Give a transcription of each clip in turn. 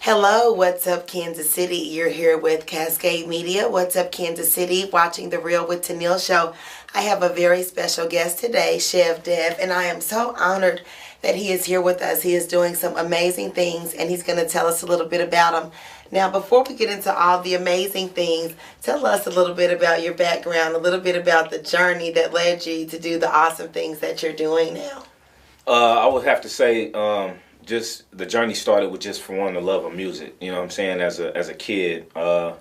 Hello, what's up, Kansas City? You're here with Cascade Media. What's up, Kansas City? Watching The Real with Tennille show. I have a very special guest today, Chev-Dev, and I am so honored that he is here with us. He is doing some amazing things, and he's going to tell us a little bit about them. Now, before we get into all the amazing things, tell us a little bit about your background, a little bit about the journey that led you to do the awesome things that you're doing now. I would have to say, just the journey started with just for one the love of music. You know what I'm saying? As a kid, trying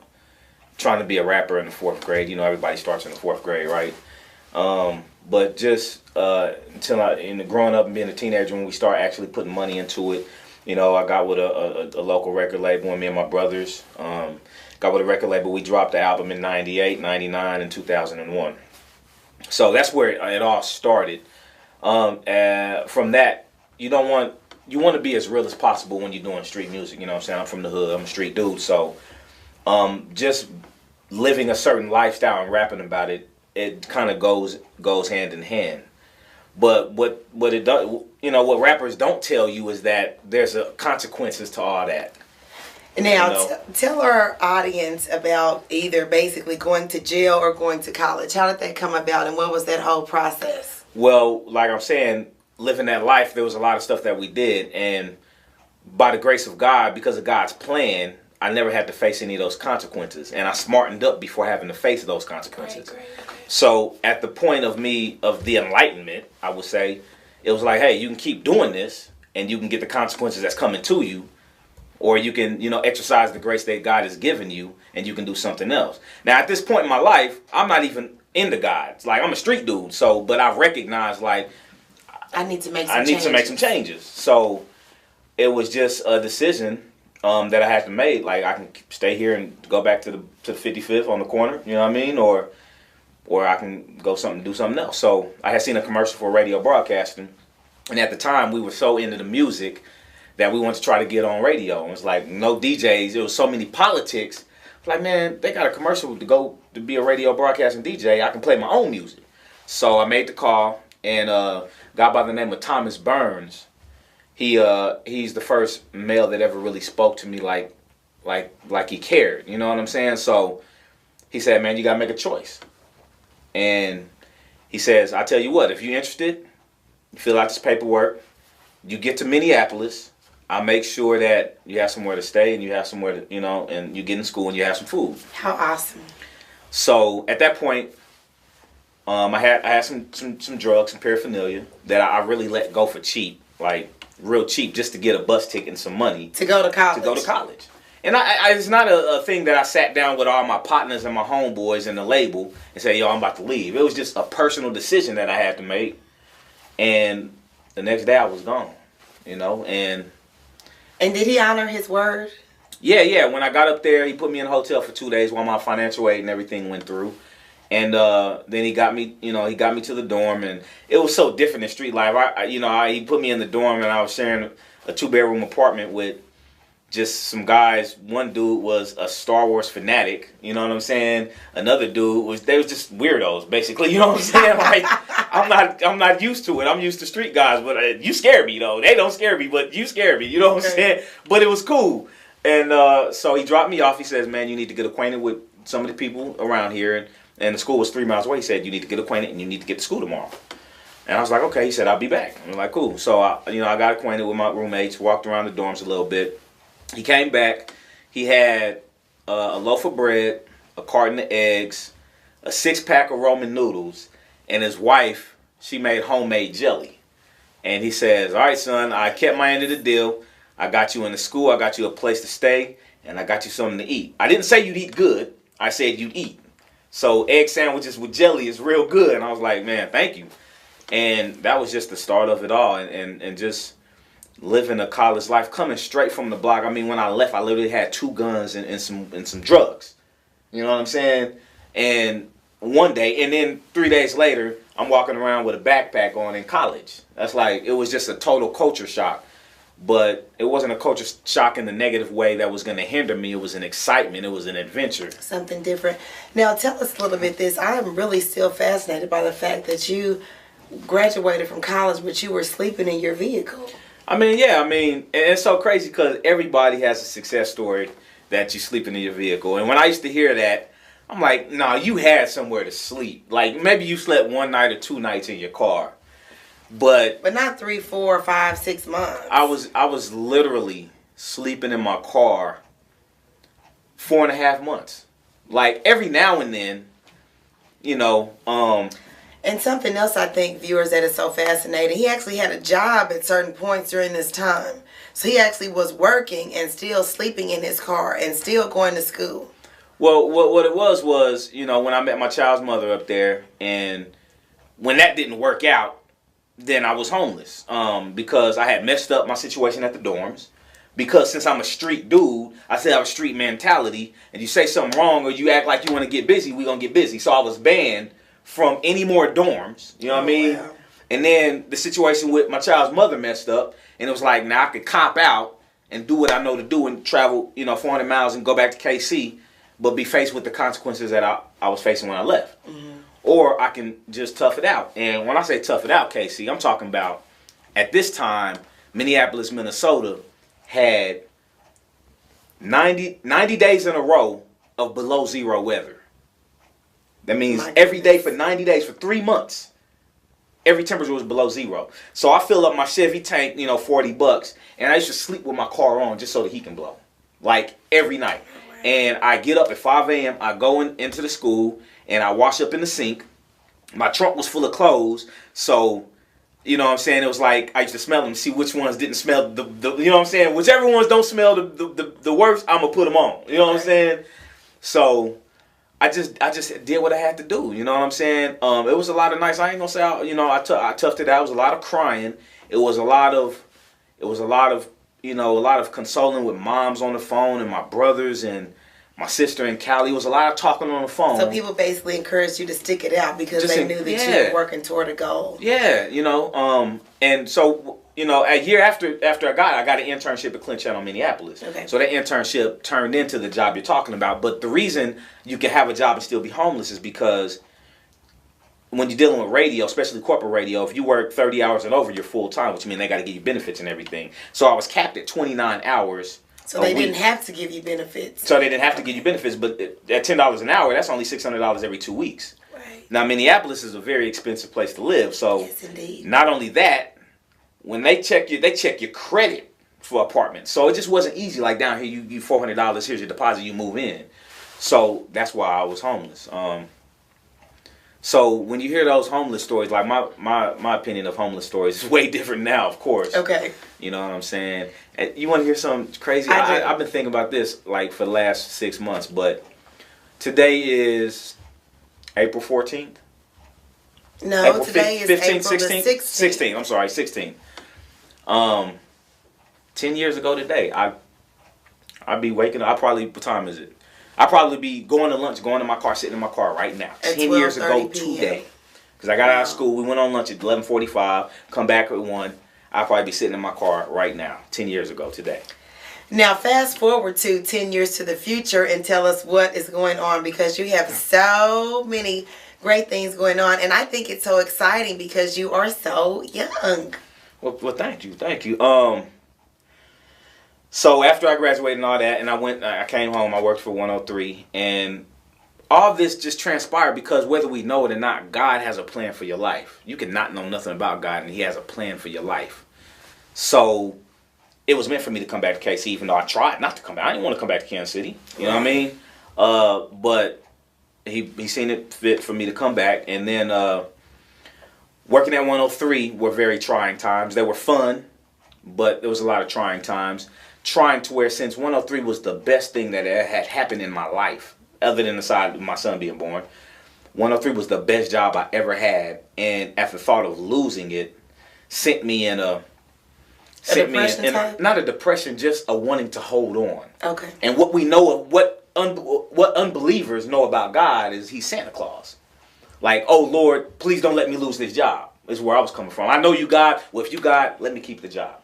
to be a rapper in the 4th grade. You know, everybody starts in the 4th grade, right? But just until growing up and being a teenager, when we start actually putting money into it, you know, I got with a local record label, and me and my brothers got with a record label. We dropped the album in 98, 99, and 2001. So that's where it all started. From that, you want to be as real as possible when you're doing street music. You know what I'm saying? I'm from the hood. I'm a street dude. So just living a certain lifestyle and rapping about it, it kind of goes hand in hand. But what it does, you know, what rappers don't tell you is that there's consequences to all that. Now, You know? tell our audience about either basically going to jail or going to college. How did that come about, and what was that whole process? Well, like I'm saying, living that life, there was a lot of stuff that we did, and by the grace of God, because of God's plan, I never had to face any of those consequences, and I smartened up before having to face those consequences. Great. So at the point of the enlightenment, I would say, it was like, hey, you can keep doing this, and you can get the consequences that's coming to you, or you can, you know, exercise the grace that God has given you, and you can do something else. Now, at this point in my life, I'm not even into God. It's like, I'm a street dude, but I've recognized, like, I need to make some changes. So it was just a decision that I had to make. Like, I can stay here and go back to the 55th on the corner, you know what I mean? Or I can do something else. So I had seen a commercial for radio broadcasting, and at the time we were so into the music that we wanted to try to get on radio. And it was like no DJs. There was so many politics. It's like, man, they got a commercial to be a radio broadcasting DJ. I can play my own music. So I made the call, and a guy by the name of Thomas Burns, he's the first male that ever really spoke to me like he cared. You know what I'm saying? So he said, man, you gotta make a choice. And he says, I tell you what, if you're interested, you fill out this paperwork, you get to Minneapolis, I'll make sure that you have somewhere to stay, and you have somewhere to, you know, and you get in school and you have some food. How awesome. So at that point, I had some drugs, some paraphernalia that I really let go for cheap, like real cheap, just to get a bus ticket and some money. To go to college. And it's not a thing that I sat down with all my partners and my homeboys and the label and said, yo, I'm about to leave. It was just a personal decision that I had to make. And the next day I was gone, you know. And did he honor his word? Yeah. When I got up there, he put me in a hotel for 2 days while my financial aid and everything went through. And then he got me to the dorm, and it was so different in street life. He put me in the dorm, and I was sharing a 2-bedroom apartment with just some guys. One dude was a Star Wars fanatic, you know what I'm saying? Another dude they was just weirdos, basically, you know what I'm saying? Like, I'm not used to it. I'm used to street guys, but you scare me though. They don't scare me, but you scare me, you know what I'm saying? But it was cool. And so he dropped me off. He says, man, you need to get acquainted with some of the people around here. And the school was 3 miles away. He said, you need to get acquainted and you need to get to school tomorrow. And I was like, okay. He said, I'll be back. I'm like, cool. So, I got acquainted with my roommates, walked around the dorms a little bit. He came back. He had a loaf of bread, a carton of eggs, a 6-pack of Roman noodles, and his wife, she made homemade jelly. And he says, all right, son, I kept my end of the deal. I got you in the school. I got you a place to stay, and I got you something to eat. I didn't say you'd eat good. I said you'd eat. So egg sandwiches with jelly is real good. And I was like, man, thank you. And that was just the start of it all. And just living a college life, coming straight from the block. I mean, when I left, I literally had 2 guns and some drugs. You know what I'm saying? And one day, and then 3 days later, I'm walking around with a backpack on in college. That's like, it was just a total culture shock. But it wasn't a culture shock in the negative way that was going to hinder me. It was an excitement. It was an adventure. Something different. Now, tell us a little bit this. I am really still fascinated by the fact that you graduated from college, but you were sleeping in your vehicle. I mean, yeah, I mean, and it's so crazy because everybody has a success story that you sleeping in your vehicle. And when I used to hear that, I'm like, nah, you had somewhere to sleep. Like, maybe you slept one night or 2 nights in your car. But not 3, 4, 5, 6 months. I was literally sleeping in my car 4.5 months. Like, every now and then, you know, And something else I think, viewers, that is so fascinating, he actually had a job at certain points during this time. So he actually was working and still sleeping in his car and still going to school. well, what it was, you know, when I met my child's mother up there, and when that didn't work out, then I was homeless because I had messed up my situation at the dorms. Because since I'm a street dude, I said I have a street mentality, and you say something wrong or you act like you want to get busy, we going to get busy. So I was banned from any more dorms, you know what I mean? Wow. And then the situation with my child's mother messed up, and it was like, now I could cop out and do what I know to do and travel, 400 miles and go back to KC, but be faced with the consequences that I was facing when I left. Mm-hmm. Or I can just tough it out. And when I say tough it out, KC, I'm talking about at this time, Minneapolis, Minnesota had 90 days in a row of below zero weather. That means every day for 90 days, for 3 months, every temperature was below zero. So I fill up my Chevy tank, $40, and I used to sleep with my car on just so the heat can blow. Like every night. And I get up at 5 a.m., I go into the school, and I wash up in the sink. My trunk was full of clothes, so, you know what I'm saying, it was like I used to smell them, see which ones didn't smell, you know what I'm saying, whichever ones don't smell the worst, I'm going to put them on, you know what I'm saying? So I just did what I had to do, you know what I'm saying? It was a lot of nights. I ain't gonna say I toughed it out. It was a lot of crying. It was a lot of consoling with moms on the phone and my brothers and my sister in Cali. It was a lot of talking on the phone. So people basically encouraged you to stick it out because they knew that you were working toward a goal. Yeah, and so a year after I got an internship at Clint Channel, Minneapolis. Okay. So that internship turned into the job you're talking about. But the reason you can have a job and still be homeless is because when you're dealing with radio, especially corporate radio, if you work 30 hours and over, you're full time, which means they got to give you benefits and everything. So I was capped at 29 hours. So they didn't have to give you benefits. So they didn't have to give you benefits, but at $10 an hour, that's only $600 every 2 weeks. Right. Now Minneapolis is a very expensive place to live. So yes, indeed. Not only that, when they check your credit for apartments. So it just wasn't easy. Like down here, you $400. Here's your deposit. You move in. So that's why I was homeless. So when you hear those homeless stories, like my opinion of homeless stories is way different now, of course. Okay. You know what I'm saying? You want to hear something crazy? I've been thinking about this like for the last 6 months, but today is April 14th. No, April today is 15th, April 16th? the 16th. 16th. I'm sorry, 16th. 10 years ago today, I'd be waking up. What time is it? I'd probably be going to lunch, going to my car, sitting in my car right now. At 10 years ago PM. today. Because I got out of school. We went on lunch at 11:45. Come back at 1. I'd probably be sitting in my car right now. 10 years ago today. Now, fast forward to 10 years to the future and tell us what is going on, because you have so many great things going on. And I think it's so exciting because you are so young. Well, thank you. Thank you. So after I graduated and all that, and I came home, I worked for 103, and all this just transpired because whether we know it or not, God has a plan for your life. You can not know nothing about God, and He has a plan for your life. So it was meant for me to come back to KC, even though I tried not to come back. I didn't want to come back to Kansas City. You know what I mean? But he seen it fit for me to come back, and then working at 103 were very trying times. They were fun, but there was a lot of trying times. Trying to where, since 103 was the best thing that had happened in my life, other than the side of my son being born, 103 was the best job I ever had. And at the thought of losing it, sent me in not a depression, just a wanting to hold on. Okay. And what we know of what unbelievers know about God is He's Santa Claus. Like, oh Lord, please don't let me lose this job. Is where I was coming from. I know you, God. Well, if you God, let me keep the job.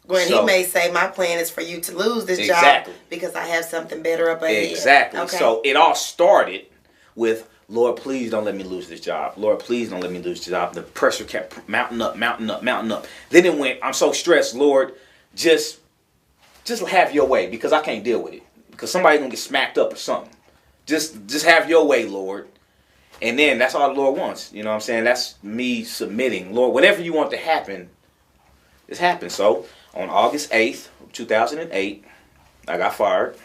When He may say, my plan is for you to lose this job because I have something better up ahead. Exactly. Okay. So it all started with Lord, please don't let me lose this job. Lord, please don't let me lose this job. The pressure kept mounting up, mounting up, mounting up. Then it went, I'm so stressed, Lord, just have your way, because I can't deal with it. Because somebody's going to get smacked up or something. Just have your way, Lord. And then that's all the Lord wants. You know what I'm saying? That's me submitting. Lord, whatever you want to happen, it's happened. So on August 8th, 2008, I got fired.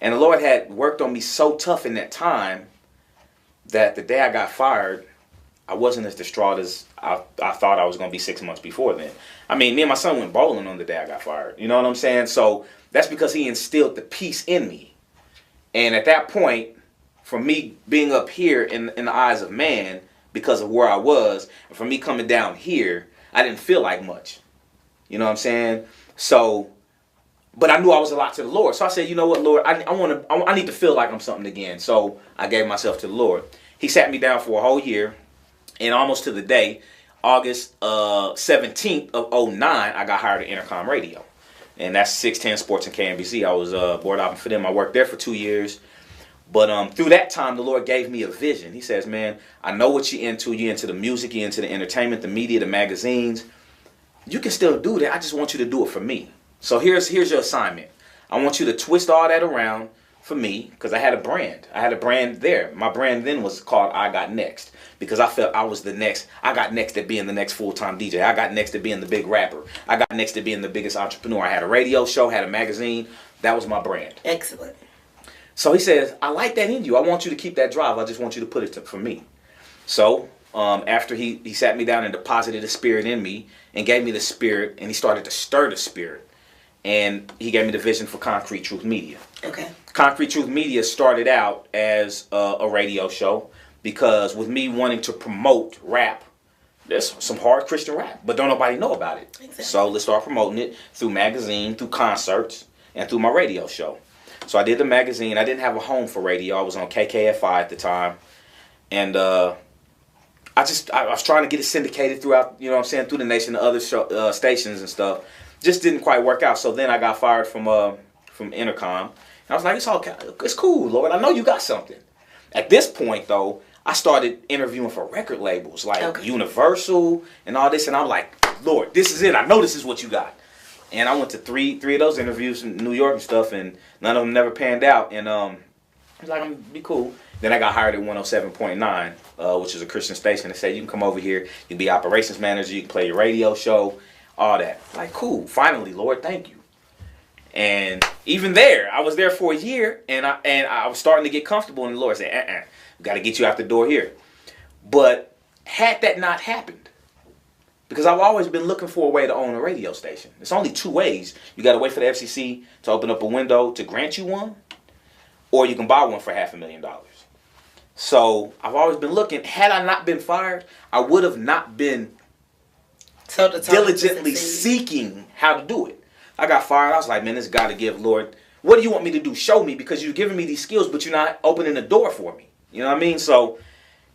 And the Lord had worked on me so tough in that time that the day I got fired, I wasn't as distraught as I thought I was going to be 6 months before then. I mean, me and my son went bowling on the day I got fired. You know what I'm saying? So that's because he instilled the peace in me. And at that point, from me being up here in the eyes of man because of where I was, and from me coming down here, I didn't feel like much. You know what I'm saying? So, but I knew I was a lot to the Lord. So I said, you know what, Lord, I need to feel like I'm something again. So I gave myself to the Lord. He sat me down for a whole year, and almost to the day, August 17th of 2009, I got hired at Intercom Radio. And that's 610 Sports and KNBC. I was board operator for them. I worked there for 2 years. But through that time, the Lord gave me a vision. He says, man, I know what you're into. You're into the music. You're into the entertainment, the media, the magazines. You can still do that. I just want you to do it for me. So here's your assignment. I want you to twist all that around for me, because I had a brand. I had a brand there. My brand then was called I Got Next, because I felt I was the next. I got next at being the next full-time DJ. I got next at being the big rapper. I got next at being the biggest entrepreneur. I had a radio show, had a magazine. That was my brand. Excellent. So he says, I like that in you. I want you to keep that drive. I just want you to put it for me. So after he sat me down and deposited the spirit in me and gave me the spirit, and he started to stir the spirit, and he gave me the vision for Concrete Truth Media. Okay. Concrete Truth Media started out as a radio show, because with me wanting to promote rap, there's some hard Christian rap, but don't nobody know about it. Exactly. So let's start promoting it through magazine, through concerts, and through my radio show. So I did the magazine. I didn't have a home for radio. I was on KKFI at the time. And I was trying to get it syndicated throughout, you know what I'm saying, through the nation, to other stations and stuff. Just didn't quite work out. So then I got fired from Intercom. And I was like, it's cool, Lord. I know you got something. At this point, though, I started interviewing for record labels like Universal and all this. And I'm like, Lord, this is it. I know this is what you got. And I went to three of those interviews in New York and stuff, and none of them never panned out. And I was like, I'm gonna be cool. Then I got hired at 107.9, which is a Christian station. They said, you can come over here, you can be operations manager, you can play your radio show, all that. Like, cool. Finally, Lord, thank you. And even there, I was there for a year, and I was starting to get comfortable, and the Lord said, we got to get you out the door here. But had that not happened, because I've always been looking for a way to own a radio station. It's only two ways. You got to wait for the FCC to open up a window to grant you one, or you can buy one for $500,000. So I've always been looking. Had I not been fired, I would have not been diligently seeking how to do it. I got fired. I was like, man, this got to give, Lord, what do you want me to do? Show me, because you're giving me these skills, but you're not opening the door for me. You know what I mean? So,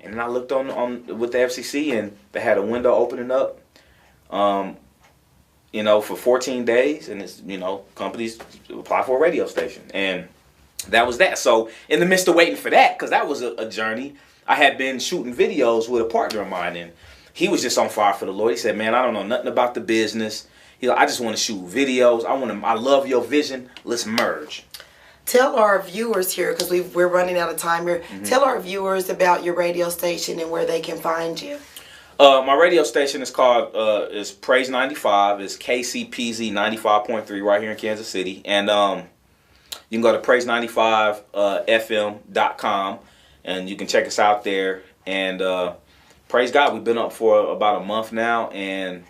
and then I looked on with the FCC, and they had a window opening up. You know, for 14 days, and it's, you know, companies apply for a radio station, and that was that. So in the midst of waiting for that, because that was a journey, I had been shooting videos with a partner of mine, and he was just on fire for the Lord. He said, man, I don't know nothing about the business. He like, I just want to shoot videos. I love your vision. Let's merge. Tell our viewers here, because we're running out of time here. Mm-hmm. Tell our viewers about your radio station and where they can find you. My radio station is called is Praise 95. It's KCPZ 95.3 right here in Kansas City. And you can go to praise95fm.com and you can check us out there. And praise God, we've been up for about a month now, and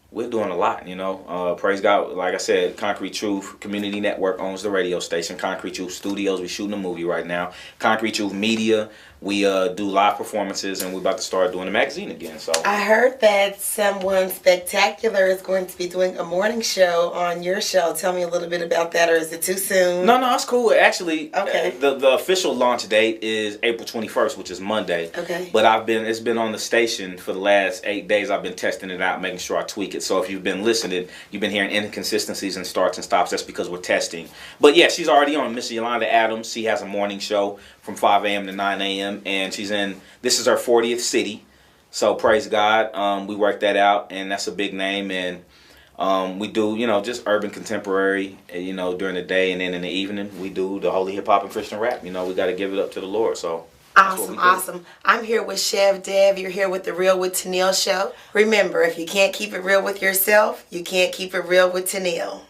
we're doing a lot, you know. Praise God, like I said, Concrete Truth Community Network owns the radio station. Concrete Truth Studios, we're shooting a movie right now. Concrete Truth Media, we do live performances, and we're about to start doing a magazine again. So I heard that someone spectacular is going to be doing a morning show on your show. Tell me a little bit about that, or is it too soon? No, it's cool. Actually, okay. The official launch date is April 21st, which is Monday. Okay. But it's been on the station for the last 8 days. I've been testing it out, making sure I tweak it. So if you've been listening, you've been hearing inconsistencies and starts and stops. That's because we're testing. But yeah, she's already on. Miss Yolanda Adams, she has a morning show from 5 a.m. to 9 a.m. p.m. and this is her 40th city. So praise God. We worked that out, and that's a big name. And we do, just urban contemporary, during the day, and then in the evening we do the holy hip hop and Christian rap. We got to give it up to the Lord. So that's what we do. Awesome. I'm here with Chev-Dev. You're here with the Real with Tennille show. Remember, if you can't keep it real with yourself, you can't keep it real with Tennille.